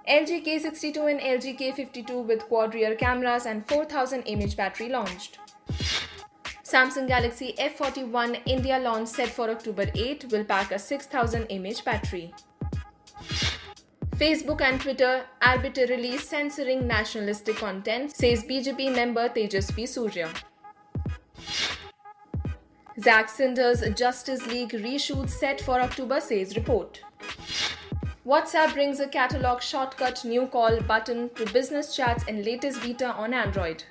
LG K62 and LG K52 with quad rear cameras and 4000 mAh battery launched. Samsung Galaxy F41 India launch set for October 8 will pack a 6000 mAh battery. Facebook and Twitter arbitrarily censoring nationalistic content, says BJP member Tejasvi Surya. Zack Snyder's Justice League reshoot set for October, says report. WhatsApp brings a catalog shortcut new call button to business chats in latest beta on Android.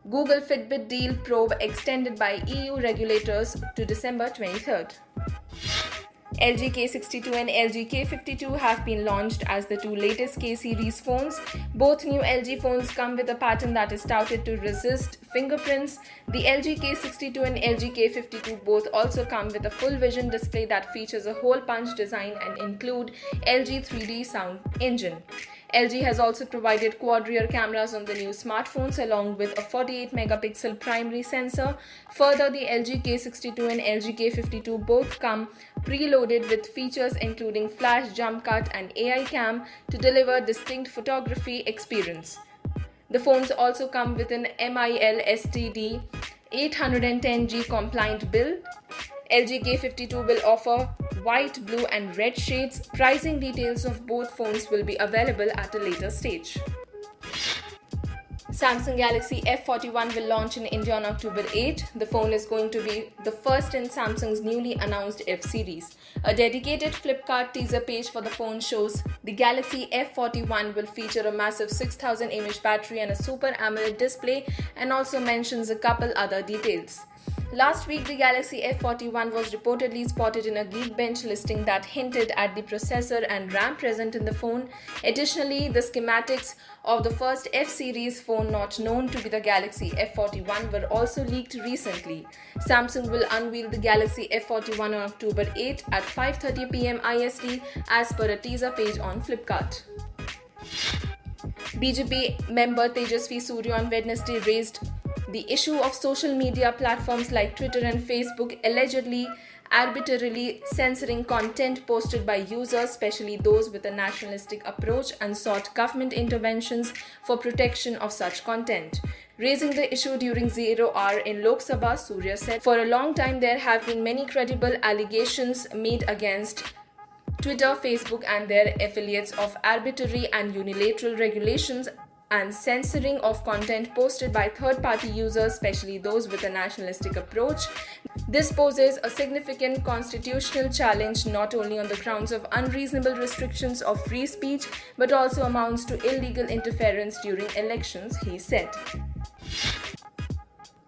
Google Fitbit deal probe extended by EU regulators to December 23rd. LG K62 and LG K52 have been launched as the two latest K-series phones. Both new LG phones come with a pattern that is touted to resist fingerprints. The LG K62 and LG K52 both also come with a full vision display that features a hole punch design and include LG 3D sound engine. LG has also provided quad rear cameras on the new smartphones along with a 48-megapixel primary sensor. Further, the LG K62 and LG K52 both come preloaded with features including flash jump cut and AI cam to deliver distinct photography experience. The phones also come with an MIL STD 810G compliant build. LG K52 will offer white, blue and red shades. Pricing details of both phones will be available at a later stage. Samsung Galaxy F41 will launch in India on October 8. The phone is going to be the first in Samsung's newly announced F series. A dedicated Flipkart teaser page for the phone shows the Galaxy F41 will feature a massive 6000 mAh battery and a Super AMOLED display, and also mentions a couple other details. Last week, the Galaxy F41 was reportedly spotted in a Geekbench listing that hinted at the processor and RAM present in the phone. Additionally, the schematics of the first F-series phone not known to be the Galaxy F41 were also leaked recently. Samsung will unveil the Galaxy F41 on October 8 at 5:30 p.m. IST as per a teaser page on Flipkart. BJP member Tejasvi Surya on Wednesday raised the issue of social media platforms like Twitter and Facebook allegedly arbitrarily censoring content posted by users, especially those with a nationalistic approach, and sought government interventions for protection of such content. Raising the issue during 0 hour in Lok Sabha, Surya said, "For a long time there have been many credible allegations made against Twitter, Facebook and their affiliates of arbitrary and unilateral regulations and censoring of content posted by third-party users, especially those with a nationalistic approach. This poses a significant constitutional challenge not only on the grounds of unreasonable restrictions of free speech, but also amounts to illegal interference during elections," he said.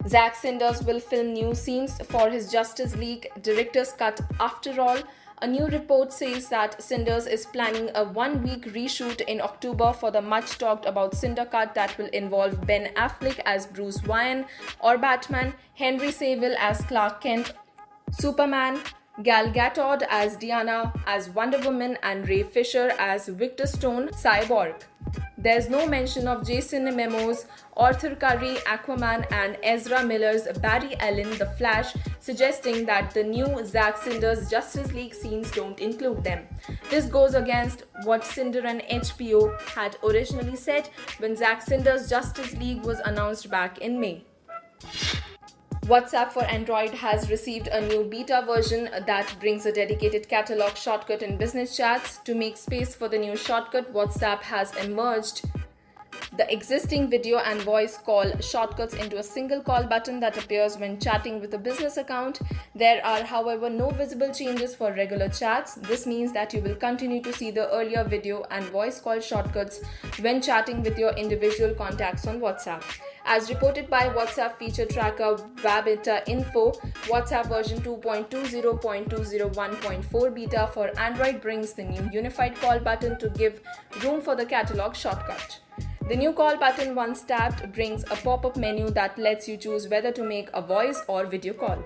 Zack Snyder will film new scenes for his Justice League director's cut after all. A new report says that Snyder is planning a one-week reshoot in October for the much-talked about Snyder cut that will involve Ben Affleck as Bruce Wayne or Batman, Henry Cavill as Clark Kent, Superman, Gal Gadot as Diana, as Wonder Woman, and Ray Fisher as Victor Stone, Cyborg. There's no mention of Jason Momoa's Arthur Curry, Aquaman, and Ezra Miller's Barry Allen, The Flash, suggesting that the new Zack Snyder's Justice League scenes don't include them. This goes against what Snyder and HBO had originally said when Zack Snyder's Justice League was announced back in May. WhatsApp for Android has received a new beta version that brings a dedicated catalog shortcut in business chats. To make space for the new shortcut, WhatsApp has merged the existing video and voice call shortcuts into a single call button that appears when chatting with a business account. There are, however, no visible changes for regular chats. This means that you will continue to see the earlier video and voice call shortcuts when chatting with your individual contacts on WhatsApp. As reported by WhatsApp feature tracker Wabita Info, WhatsApp version 2.20.201.4 beta for Android brings the new unified call button to give room for the catalog shortcut. The new call button, once tapped, brings a pop-up menu that lets you choose whether to make a voice or video call.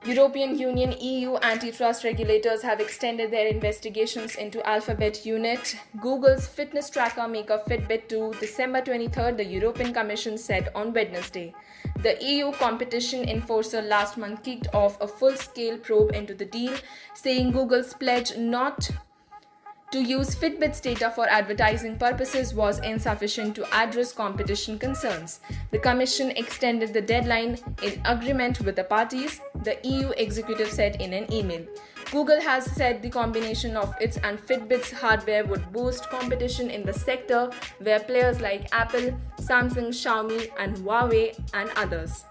European Union (EU) antitrust regulators have extended their investigations into Alphabet Unit, Google's fitness tracker maker Fitbit to December 23rd, the European Commission said on Wednesday. The EU competition enforcer last month kicked off a full-scale probe into the deal, saying Google's pledge not to use Fitbit's data for advertising purposes was insufficient to address competition concerns. The Commission extended the deadline in agreement with the parties, the EU executive said in an email. Google has said the combination of its and Fitbit's hardware would boost competition in the sector, where players like Apple, Samsung, Xiaomi, and Huawei and others